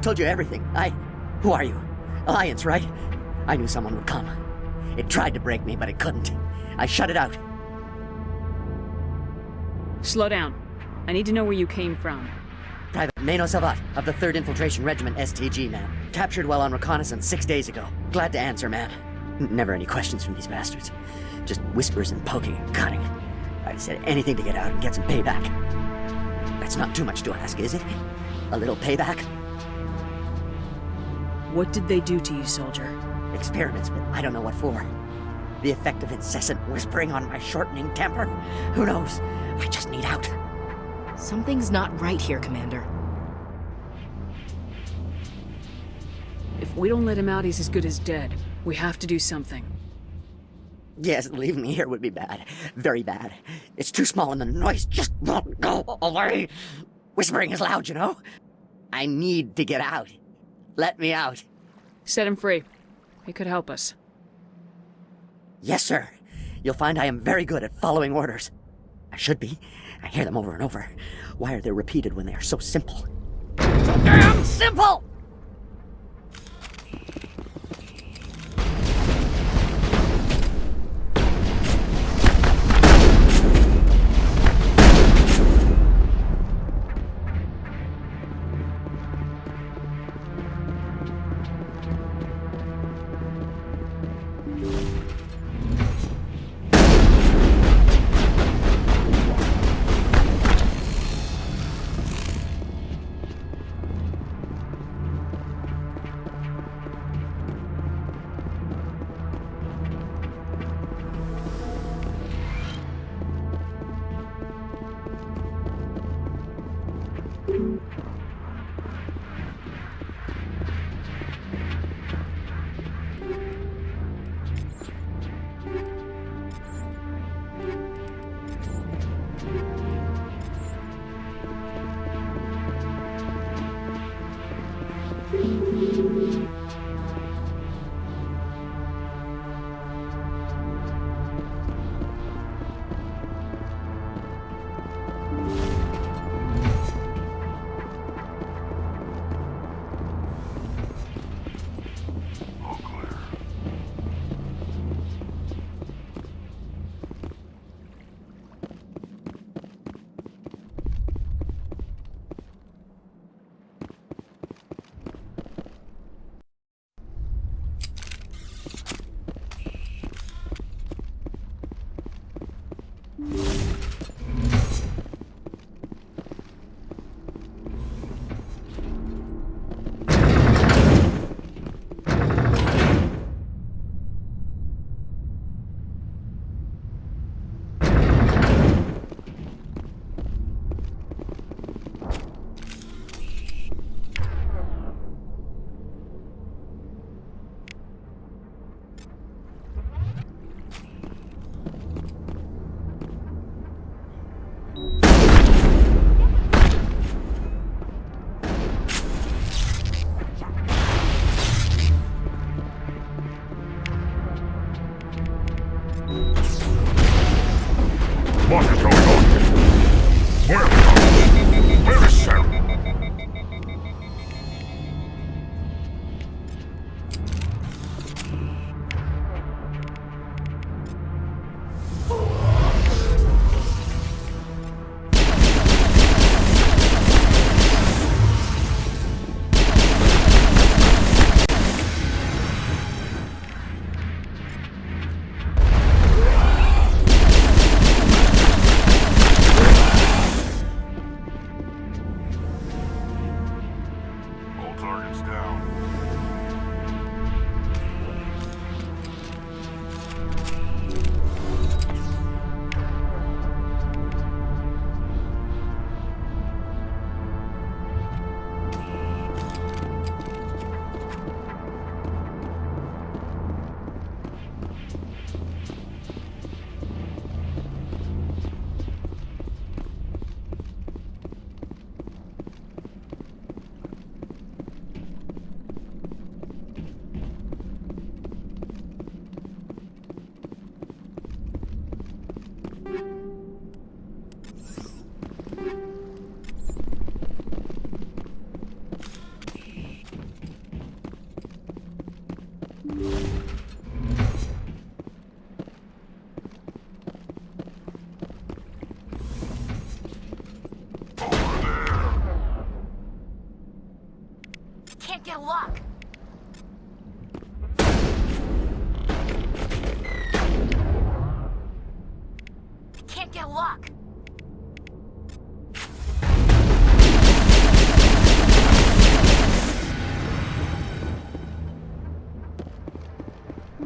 told you everything. Who are you? Alliance, right? I knew someone would come. It tried to break me, but it couldn't. I shut it out. Slow down. I need to know where you came from. Private Mano Savat of the 3rd Infiltration Regiment STG, man. Captured while on reconnaissance 6 days ago. Glad to answer, man. Never any questions from these bastards. Just whispers and poking and cutting. I'd have said anything to get out and get some payback. That's not too much to ask, is it? A little payback? What did they do to you, soldier? Experiments, but I don't know what for. The effect of incessant whispering on my shortening temper? Who knows? I just need out. Something's not right here, Commander. If we don't let him out, he's as good as dead. We have to do something. Yes, leaving me here would be bad. Very bad. It's too small and the noise just won't go away. Whispering is loud, you know? I need to get out. Let me out. Set him free. He could help us. Yes, sir. You'll find I am very good at following orders. I should be. I hear them over and over. Why are they repeated when they are so simple? So damn simple!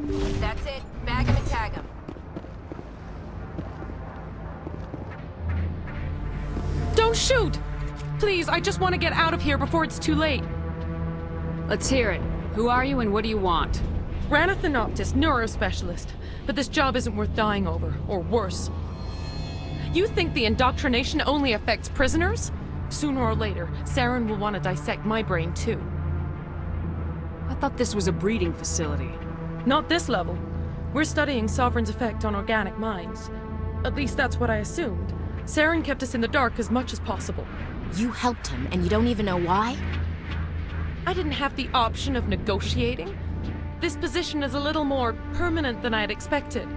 That's it. Bag him and tag him. Don't shoot! Please, I just want to get out of here before it's too late. Let's hear it. Who are you and what do you want? Ranathanoptis, neurospecialist. But this job isn't worth dying over, or worse. You think the indoctrination only affects prisoners? Sooner or later, Saren will want to dissect my brain too. I thought this was a breeding facility. Not this level. We're studying Sovereign's effect on organic minds. At least that's what I assumed. Saren kept us in the dark as much as possible. You helped him, and you don't even know why? I didn't have the option of negotiating. This position is a little more permanent than I had expected.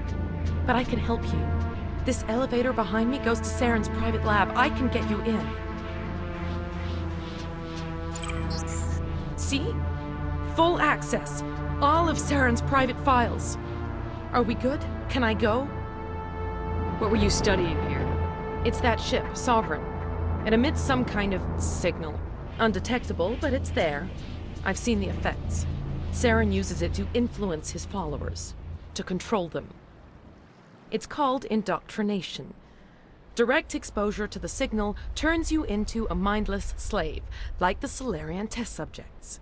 But I can help you. This elevator behind me goes to Saren's private lab. I can get you in. See? Full access. All of Saren's private files. Are we good? Can I go? What were you studying here? It's that ship, Sovereign. It emits some kind of signal. Undetectable, but it's there. I've seen the effects. Saren uses it to influence his followers, to control them. It's called indoctrination. Direct exposure to the signal turns you into a mindless slave, like the Solarian test subjects.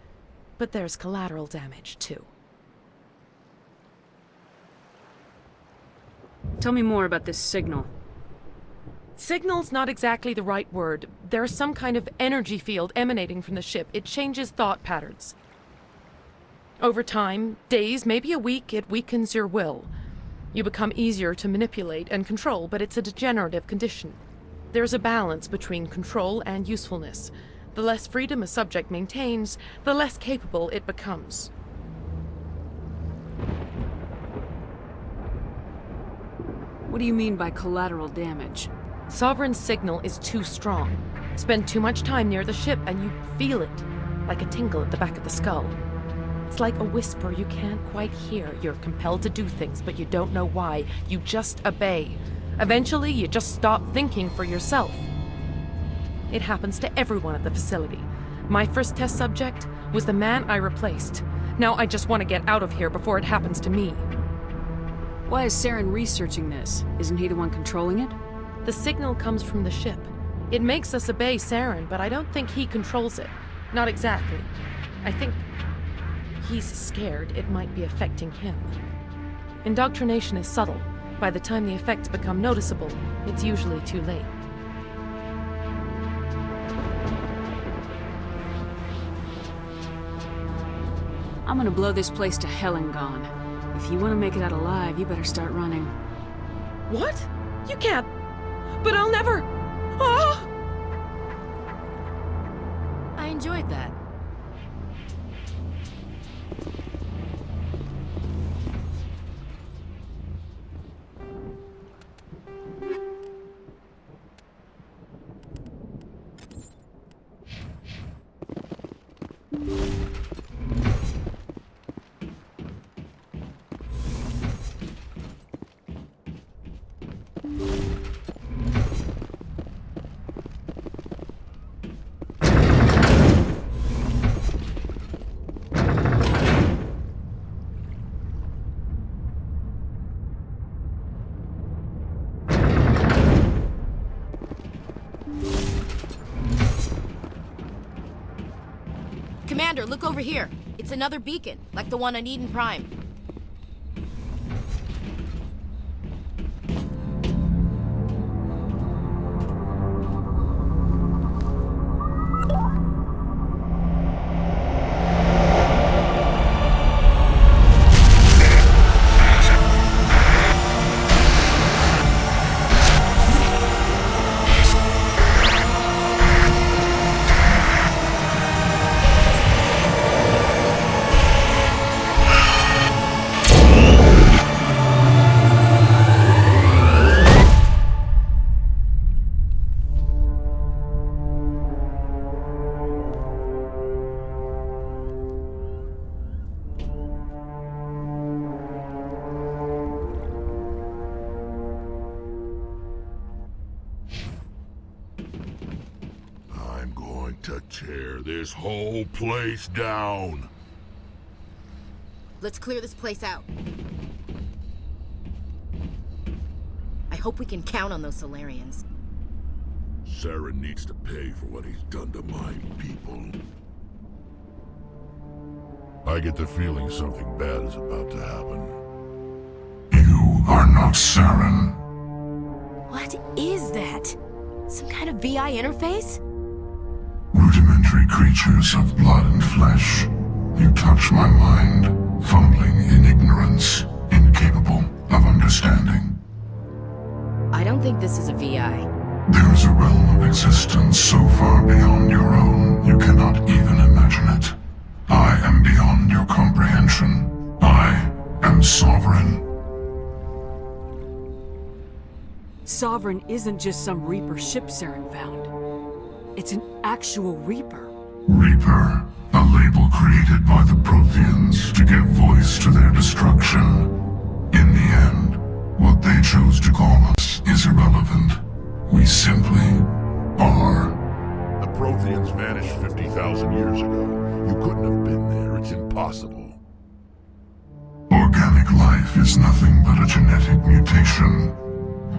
But there's collateral damage, too. Tell me more about this signal. Signal's not exactly the right word. There's some kind of energy field emanating from the ship. It changes thought patterns. Over time, days, maybe a week, it weakens your will. You become easier to manipulate and control, but it's a degenerative condition. There's a balance between control and usefulness. The less freedom a subject maintains, the less capable it becomes. What do you mean by collateral damage? Sovereign's signal is too strong. Spend too much time near the ship and you feel it, like a tingle at the back of the skull. It's like a whisper you can't quite hear. You're compelled to do things, but you don't know why. You just obey. Eventually, you just stop thinking for yourself. It happens to everyone at the facility. My first test subject was the man I replaced. Now I just want to get out of here before it happens to me. Why is Saren researching this? Isn't he the one controlling it? The signal comes from the ship. It makes us obey Saren, but I don't think he controls it. Not exactly. I think he's scared it might be affecting him. Indoctrination is subtle. By the time the effects become noticeable, it's usually too late. I'm gonna blow this place to hell and gone. If you want to make it out alive, you better start running. What? You can't. But I'll never. Ah! I enjoyed that. Commander, look over here. It's another beacon, like the one on Eden Prime. To tear this whole place down. Let's clear this place out. hope we can count on those Solarians. Saren needs to pay for what he's done to my people. I get the feeling something bad is about to happen. You are not Saren. What is that? Some kind of VI interface? Rudimentary creatures of blood and flesh. You touch my mind, fumbling in ignorance, incapable of understanding. I don't think this is a VI. There is a realm of existence so far beyond your own, you cannot even imagine it. I am beyond your comprehension. I am sovereign. Sovereign isn't just some Reaper ship Saren found. It's an actual Reaper. Reaper, a label created by the Protheans to give voice to their destruction. In the end, what they chose to call us is irrelevant. We simply are. The Protheans vanished 50,000 years ago. You couldn't have been there. It's impossible. Organic life is nothing but a genetic mutation.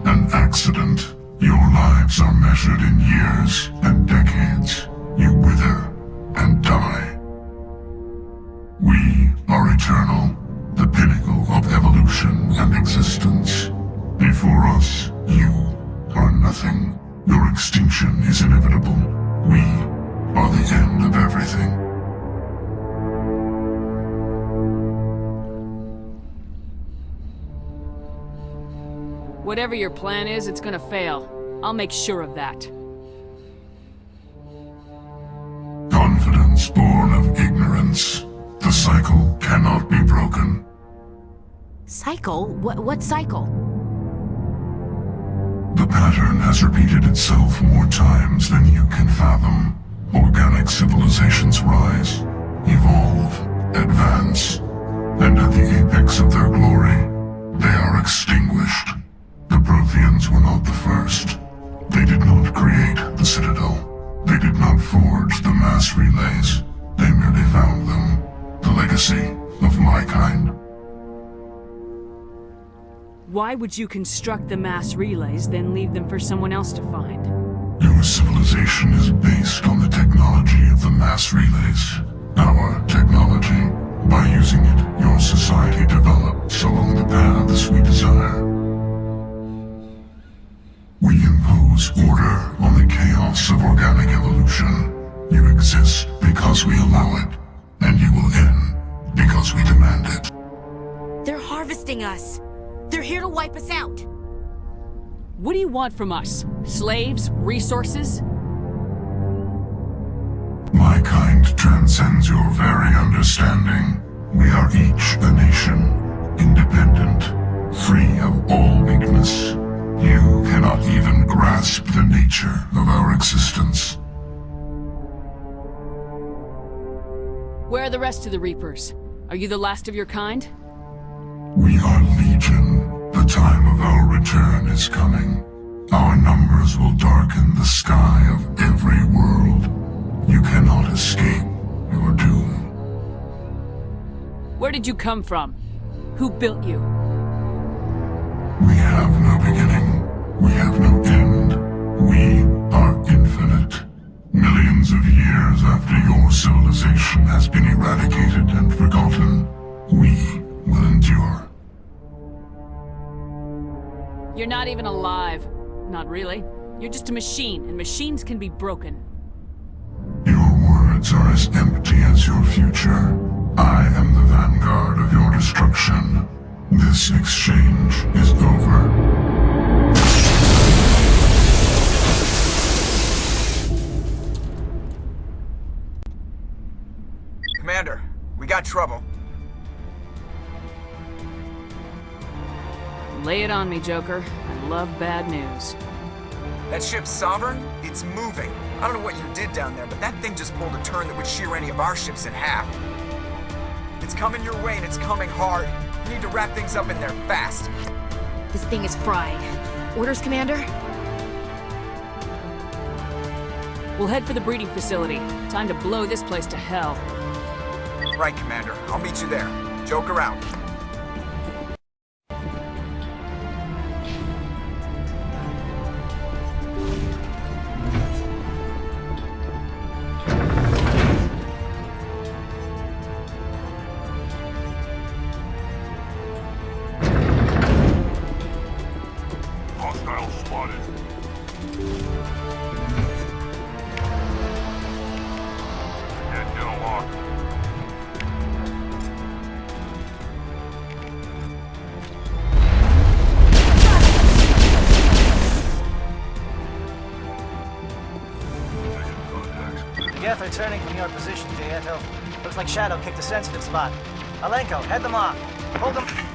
An accident. Your lives are measured in years and decades. You wither and die. We are eternal, the pinnacle of evolution and existence. Before us, you are nothing. Your extinction is inevitable. We are the end of everything. Whatever your plan is, it's gonna fail. I'll make sure of that. Confidence born of ignorance. The cycle cannot be broken. Cycle? What cycle? The pattern has repeated itself more times than you can fathom. Organic civilizations rise, evolve, advance, and at the apex of their glory, they are extinguished. The Protheans were not the first. They did not create the Citadel. They did not forge the mass relays. They merely found them. The legacy of my kind. Why would you construct the mass relays, then leave them for someone else to find? Your civilization is based on the technology of the mass relays. Our technology. By using it, your society develops along the paths we desire. We impose order on the chaos of organic evolution. You exist because we allow it, and you will end because we demand it. They're harvesting us. They're here to wipe us out. What do you want from us? Slaves? Resources? My kind transcends your very understanding. We are each a nation, independent, free of all weakness. You cannot even grasp the nature of our existence. Where are the rest of the Reapers? Are you the last of your kind? We are legion. The time of our return is coming. Our numbers will darken the sky of every world. You cannot escape your doom. Where did you come from? Who built you? We have no beginning. We have no end. We are infinite. Millions of years after your civilization has been eradicated and forgotten, we will endure. You're not even alive. Not really. You're just a machine, and machines can be broken. Your words are as empty as your future. I am the vanguard of your destruction. This exchange is over. Commander, we got trouble. Lay it on me, Joker. I love bad news. That ship's Sovereign? It's moving. I don't know what you did down there, but that thing just pulled a turn that would shear any of our ships in half. It's coming your way, and it's coming hard. You need to wrap things up in there fast. This thing is fried. Orders, Commander? We'll head for the breeding facility. Time to blow this place to hell. Right, Commander. I'll meet you there. Joker out. returning from your position, Gieto. Looks like Shadow kicked a sensitive spot. Alenko, head them off. Hold them.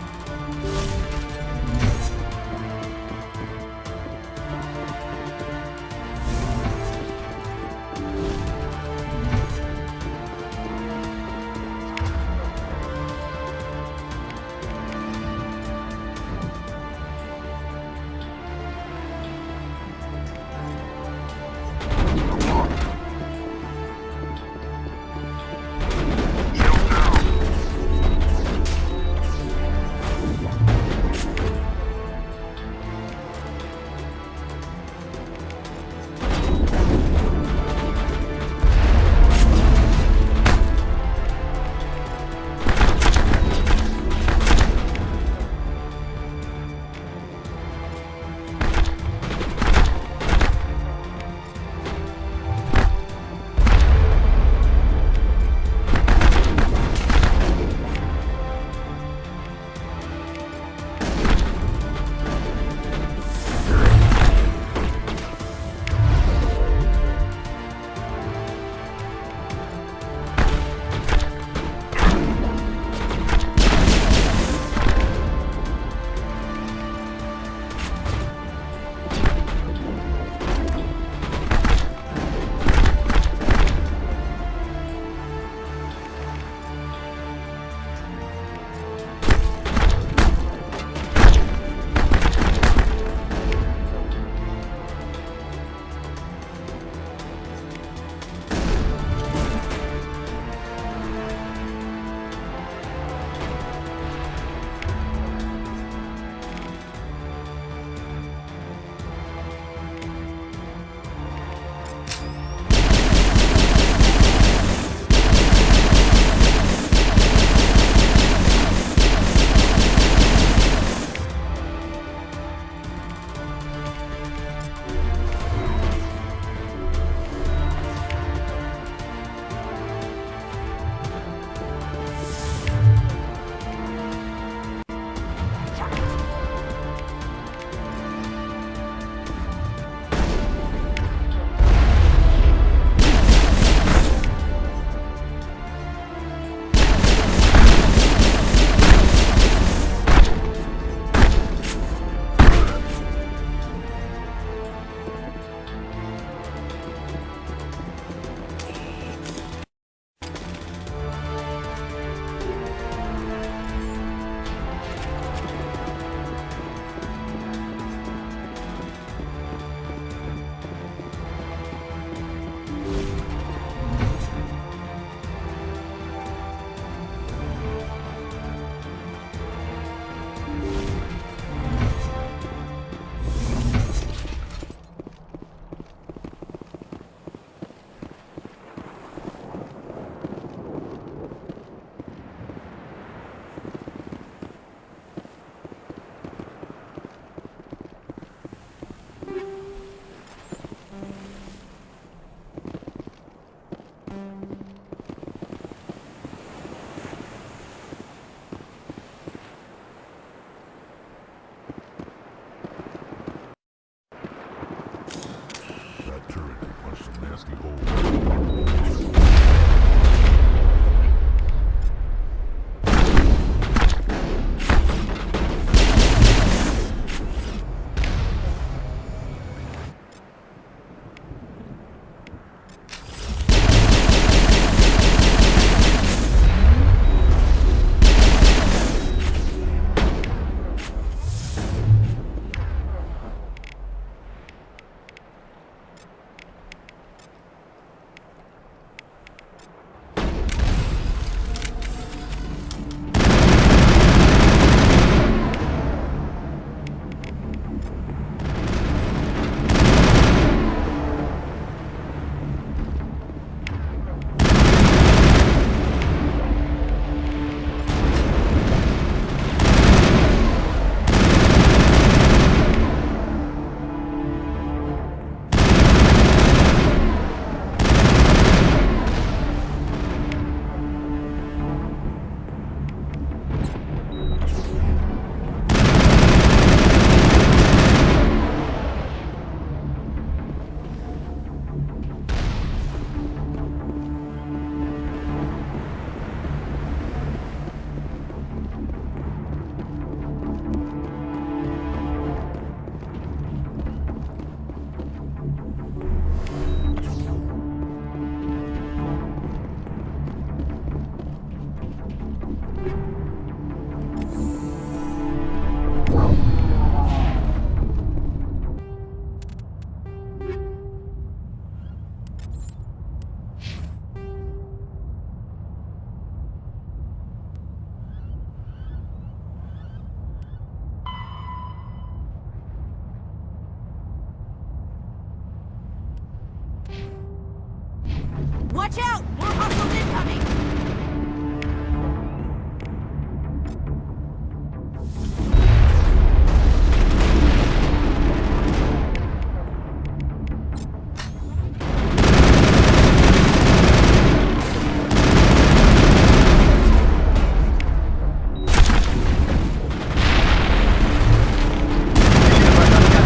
Watch out! More hostiles incoming!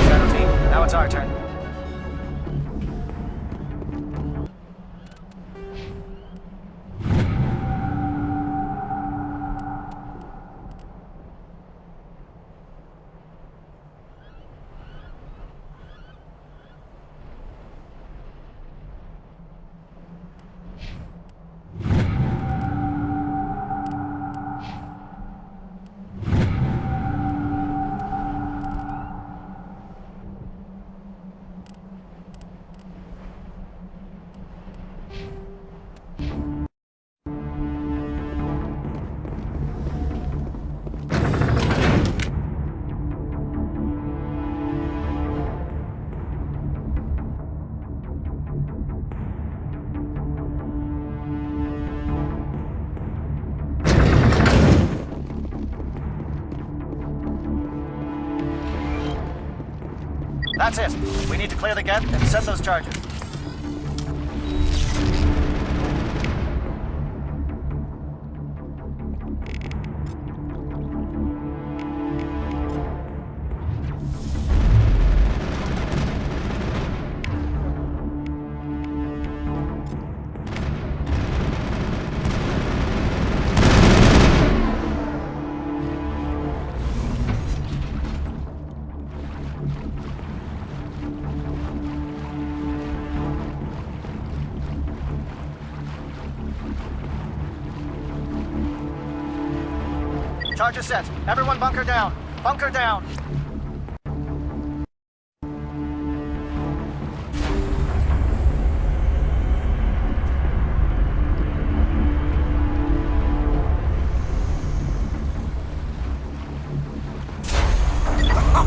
Shadow team, now it's our turn. That's it. We need to clear the gap and set those charges. Charges set. Everyone bunker down. Bunker down.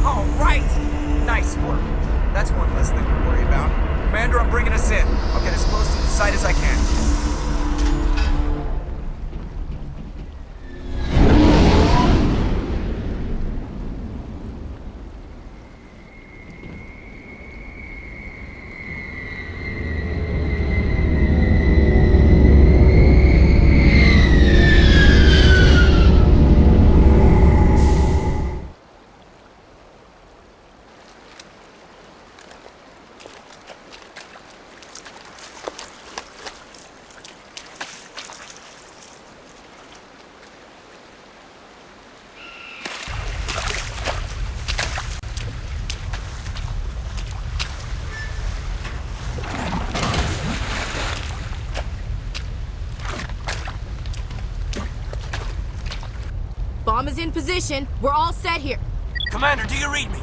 All right! Nice work. That's one less thing to worry about. Commander, I'm bringing us in. I'll get as close to the site as I can. Bomb is in position. We're all set here. Commander, do you read me?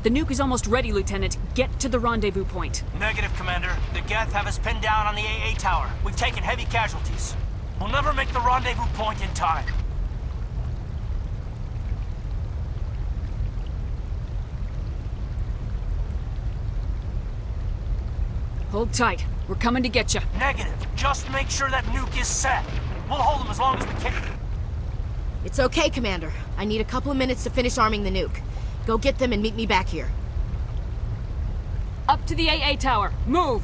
The nuke is almost ready, Lieutenant. Get to the rendezvous point. Negative, Commander. The Geth have us pinned down on the AA tower. We've taken heavy casualties. We'll never make the rendezvous point in time. Hold tight. We're coming to get you. Negative. Just make sure that nuke is set. We'll hold them as long as we can. It's okay, Commander. I need a couple of minutes to finish arming the nuke. Go get them and meet me back here. Up to the AA tower. Move!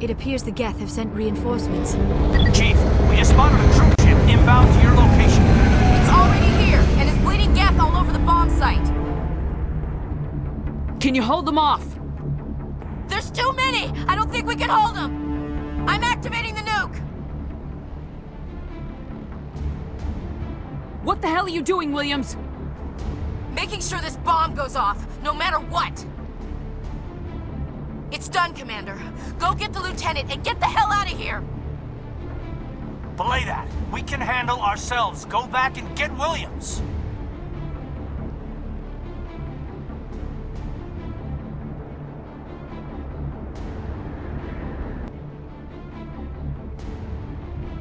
It appears the Geth have sent reinforcements. Chief, we just spotted a troop ship inbound to your location. It's already here, and is bleeding Geth all over the bomb site. Can you hold them off? There's too many! I don't think we can hold them! I'm activating the nuke! What the hell are you doing, Williams? Making sure this bomb goes off, no matter what! It's done, Commander. Go get the lieutenant and get the hell out of here! Belay that. We can handle ourselves. Go back and get Williams.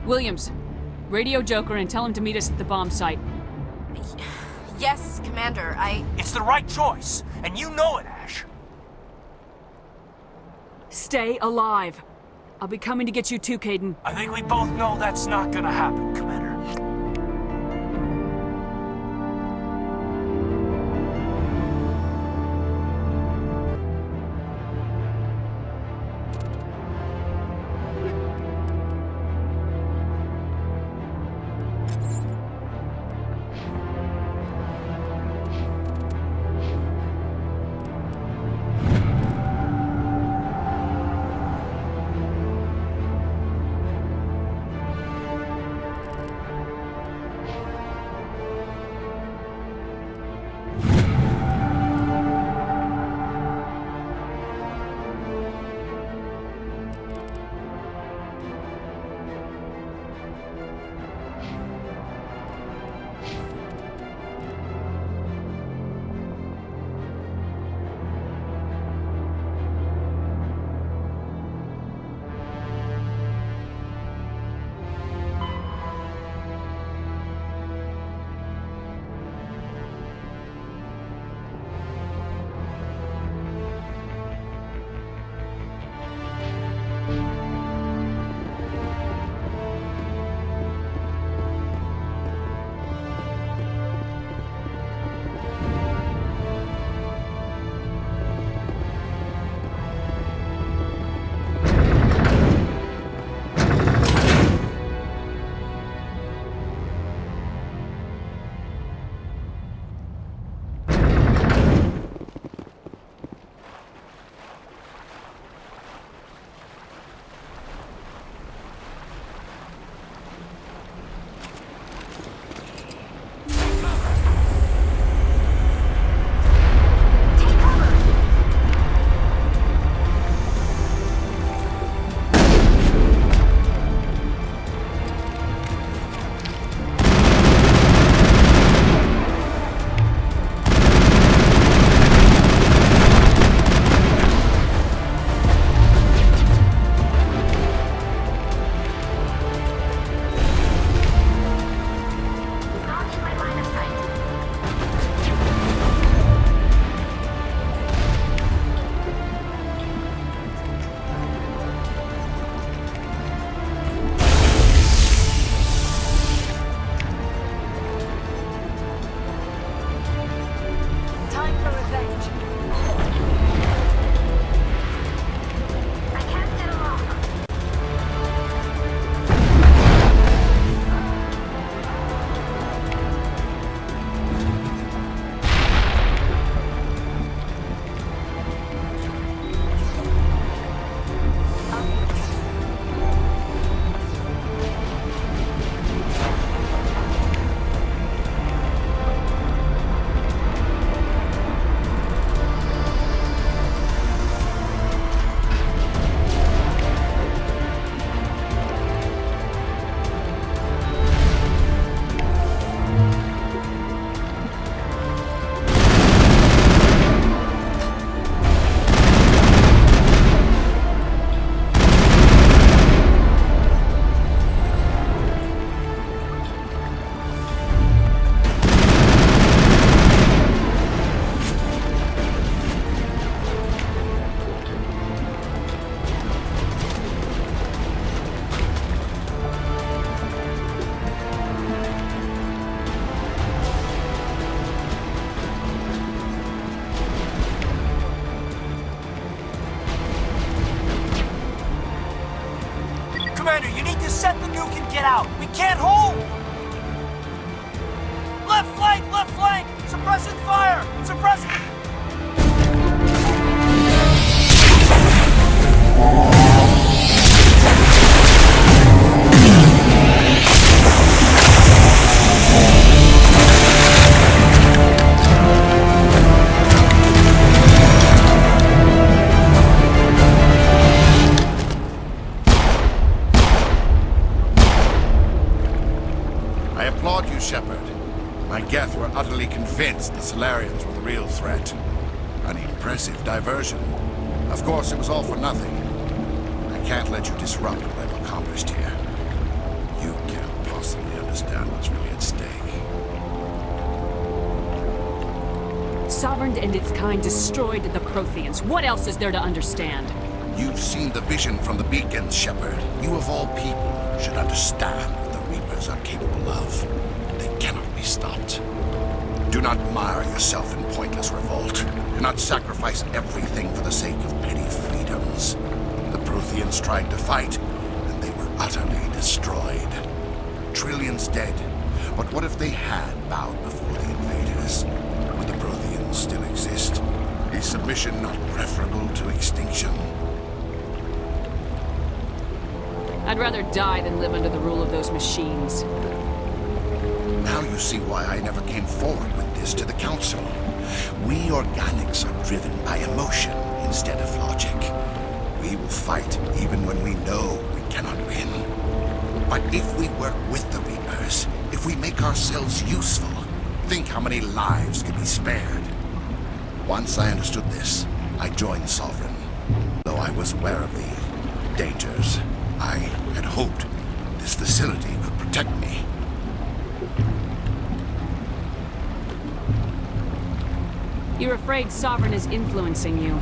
Williams, radio Joker and tell him to meet us at the bomb site. Yes, Commander, It's the right choice, and you know it, Ash. Stay alive. I'll be coming to get you too, Caden. I think we both know that's not gonna happen, Commander. nuke and get out. We can't hold! Left flank! Left flank! Suppressing fire! Suppressing... I applaud you, Shepard. My Geth were utterly convinced the Solarians were the real threat. An impressive diversion. Of course, it was all for nothing. I can't let you disrupt what I've accomplished here. You can't possibly understand what's really at stake. Sovereign and its kind destroyed the Protheans. What else is there to understand? You've seen the vision from the beacons, Shepard. You of all people should understand what the Reapers are capable of. They cannot be stopped. Do not mire yourself in pointless revolt. Do not sacrifice everything for the sake of petty freedoms. The Protheans tried to fight, and they were utterly destroyed. Trillions dead. But what if they had bowed before the invaders? Would the Protheans still exist? Is submission not preferable to extinction? I'd rather die than live under the rule of those machines. Now you see why I never came forward with this to the Council. We organics are driven by emotion instead of logic. We will fight even when we know we cannot win. But if we work with the Reapers, if we make ourselves useful, think how many lives could be spared. Once I understood this, I joined Sovereign. Though I was aware of the dangers, I had hoped this facility could protect me. You're afraid Sovereign is influencing you.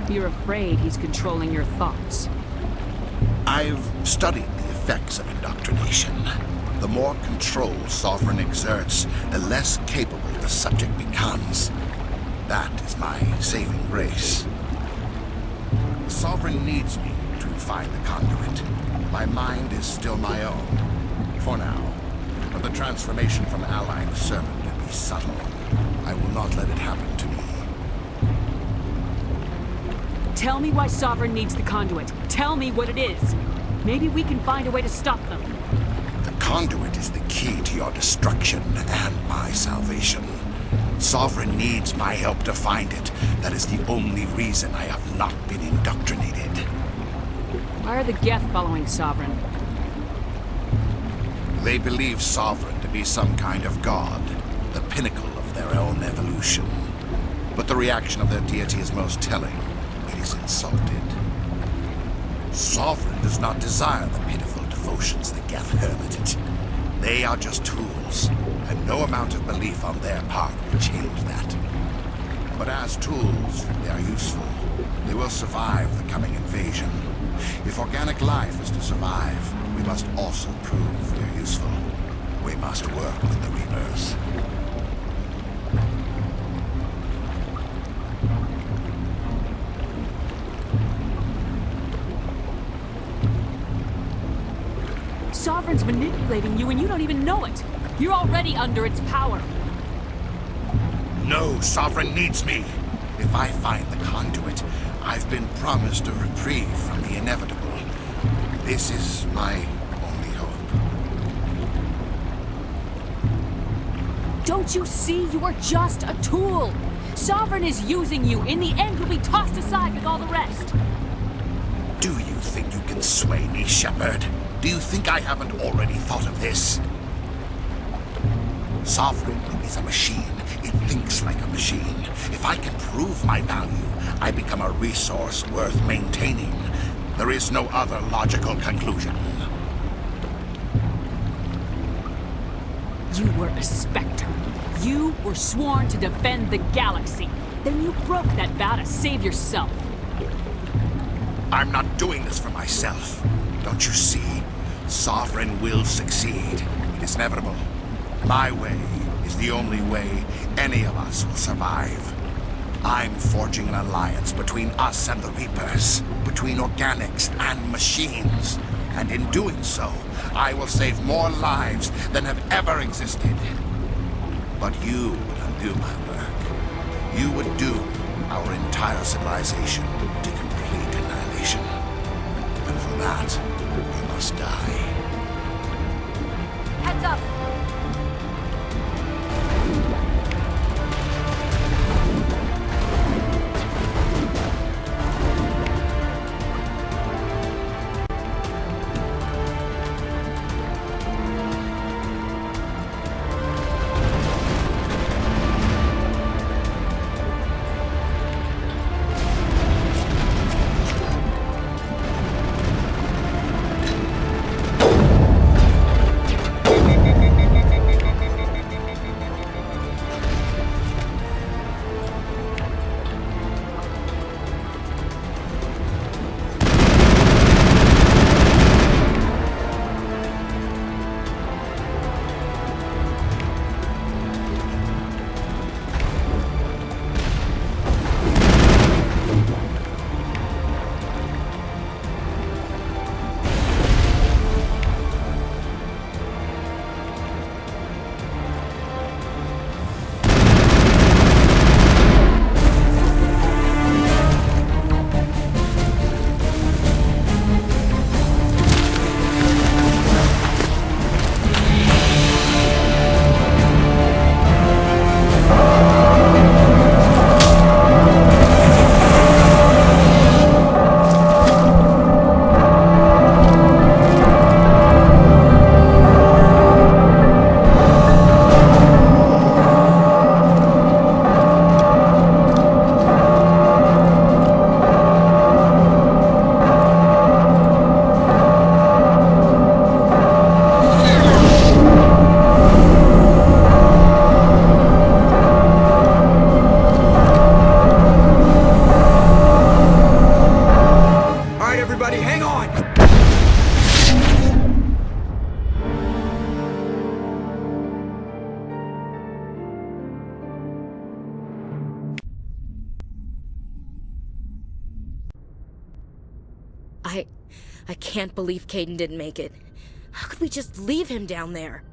You're afraid he's controlling your thoughts. I've studied the effects of indoctrination. The more control Sovereign exerts, the less capable the subject becomes. That is my saving grace. Sovereign needs me to find the conduit. My mind is still my own. For now. But the transformation from ally to servant can be subtle. I will not let it happen to me. Tell me why Sovereign needs the conduit. Tell me what it is. Maybe we can find a way to stop them. The conduit is the key to your destruction and my salvation. Sovereign needs my help to find it. That is the only reason I have not been indoctrinated. Why are the Geth following Sovereign? They believe Sovereign to be some kind of god, the pinnacle of their own evolution. But the reaction of their deity is most telling. It is insulted. Sovereign does not desire the pitiful devotions the Geth hurl at it. They are just tools, and no amount of belief on their part will change that. But as tools, they are useful. They will survive the coming invasion. If organic life is to survive, we must also prove we are useful. We must work with the Reapers. Sovereign's manipulating you and you don't even know it. You're already under its power. No, Sovereign needs me. If I find the conduit, I've been promised a reprieve from the inevitable. This is my only hope. Don't you see? You are just a tool. Sovereign is using you. In the end, you'll be tossed aside with all the rest. Do you think you can sway me, Shepard? Do you think I haven't already thought of this? Sovereign is a machine. It thinks like a machine. If I can prove my value, I become a resource worth maintaining. There is no other logical conclusion. You were a Spectre. You were sworn to defend the galaxy. Then you broke that vow to save yourself. I'm not doing this for myself. Don't you see? Sovereign will succeed. It is inevitable. My way is the only way any of us will survive. I'm forging an alliance between us and the Reapers, between organics and machines. And in doing so, I will save more lives than have ever existed. But you would undo my work. You would doom our entire civilization to complete annihilation. And for that, you must die. Heads up! I can't believe Caden didn't make it. How could we just leave him down there?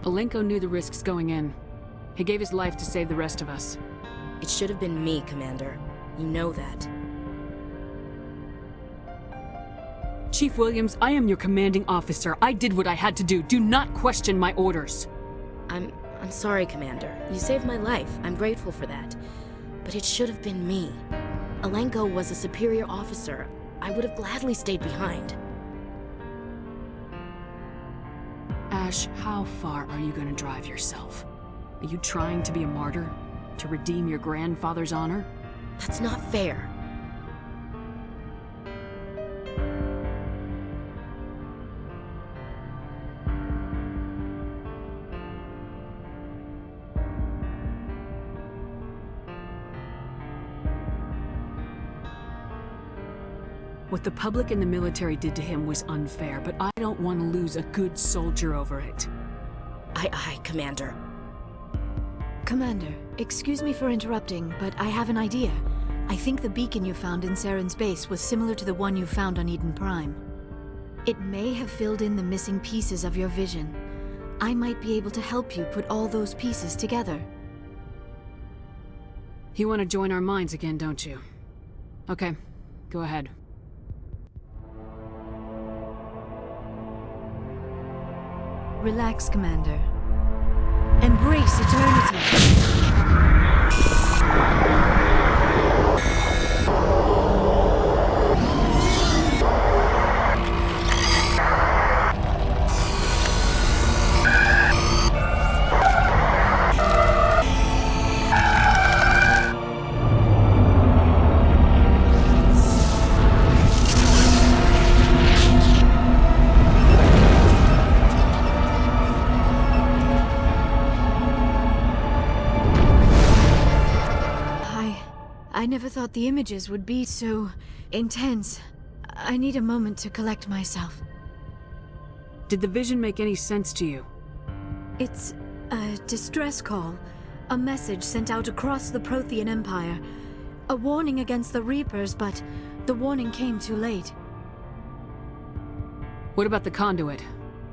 Alenko knew the risks going in. He gave his life to save the rest of us. It should have been me, Commander. You know that. Chief Williams, I am your commanding officer. I did what I had to do. Do not question my orders. I'm sorry, Commander. You saved my life. I'm grateful for that. But it should have been me. Alenko was a superior officer. I would have gladly stayed behind. Ash, how far are you going to drive yourself? Are you trying to be a martyr? To redeem your grandfather's honor? That's not fair. What the public and the military did to him was unfair, but I don't want to lose a good soldier over it. Aye, Commander. Commander, excuse me for interrupting, but I have an idea. I think the beacon you found in Saren's base was similar to the one you found on Eden Prime. It may have filled in the missing pieces of your vision. I might be able to help you put all those pieces together. You want to join our minds again, don't you? Okay, go ahead. Relax, Commander. Embrace eternity. I never thought the images would be so intense. I need a moment to collect myself. Did the vision make any sense to you? It's a distress call. A message sent out across the Prothean Empire. A warning against the Reapers, but the warning came too late. What about the conduit?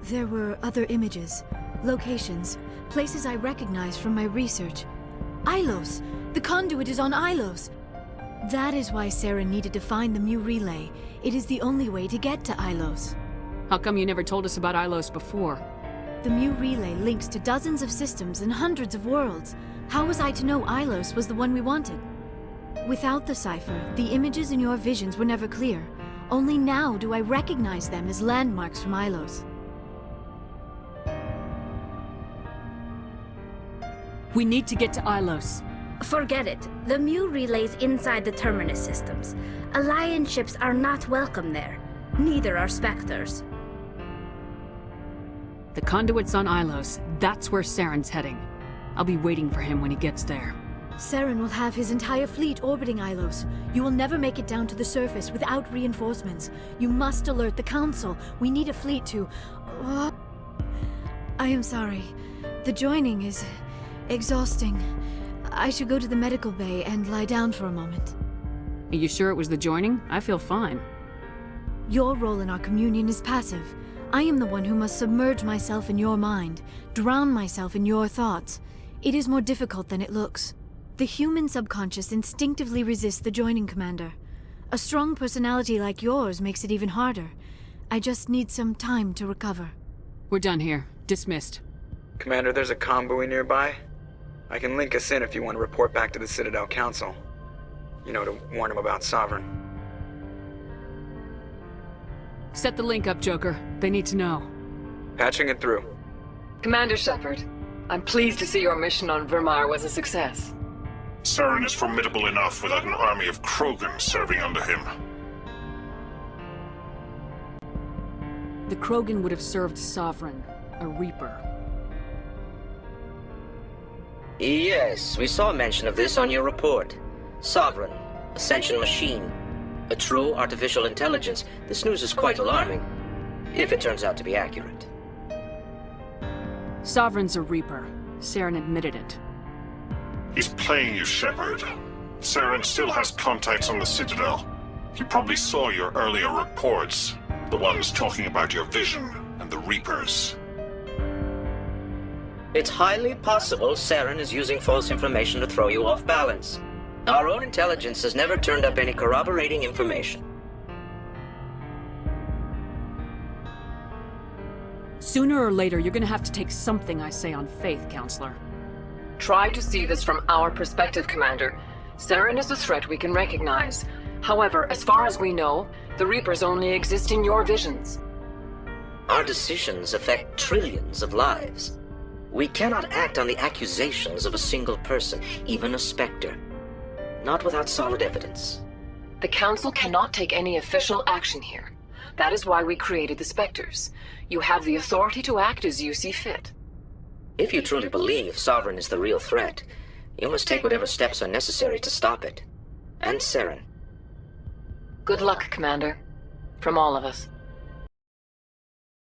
There were other images, locations, places I recognized from my research. Ilos! The conduit is on Ilos! That is why Saren needed to find the Mu relay. It is the only way to get to Ilos. How come you never told us about Ilos before? The Mu relay links to dozens of systems and hundreds of worlds. How was I to know Ilos was the one we wanted? Without the cipher, the images in your visions were never clear. Only now do I recognize them as landmarks from Ilos. We need to get to Ilos. Forget it. The Mu relay's inside the Terminus systems. Alliance ships are not welcome there. Neither are Spectres. The conduit's on Ilos. That's where Saren's heading. I'll be waiting for him when he gets there. Saren will have his entire fleet orbiting Ilos. You will never make it down to the surface without reinforcements. You must alert the Council. We need a fleet to... I am sorry. The joining is exhausting. I should go to the medical bay and lie down for a moment. Are you sure it was the joining? I feel fine. Your role in our communion is passive. I am the one who must submerge myself in your mind, drown myself in your thoughts. It is more difficult than it looks. The human subconscious instinctively resists the joining, Commander. A strong personality like yours makes it even harder. I just need some time to recover. We're done here. Dismissed. Commander, there's a convoy nearby. I can link us in if you want to report back to the Citadel Council. You know, to warn them about Sovereign. Set the link up, Joker. They need to know. Patching it through. Commander Shepard, I'm pleased to see your mission on Virmire was a success. Saren is formidable enough without an army of Krogan serving under him. The Krogan would have served Sovereign, a Reaper. Yes, we saw mention of this on your report. Sovereign, Ascension machine. A true artificial intelligence. This news is quite alarming, if it turns out to be accurate. Sovereign's a Reaper. Saren admitted it. He's playing you, Shepard. Saren still has contacts on the Citadel. He probably saw your earlier reports, the ones talking about your vision and the Reapers. It's highly possible Saren is using false information to throw you off balance. Our own intelligence has never turned up any corroborating information. Sooner or later, you're gonna have to take something I say on faith, Counselor. Try to see this from our perspective, Commander. Saren is a threat we can recognize. However, as far as we know, the Reapers only exist in your visions. Our decisions affect trillions of lives. We cannot act on the accusations of a single person, even a Spectre. Not without solid evidence. The Council cannot take any official action here. That is why we created the Spectres. You have the authority to act as you see fit. If you truly believe Sovereign is the real threat, you must take whatever steps are necessary to stop it. And Saren. Good luck, Commander. From all of us.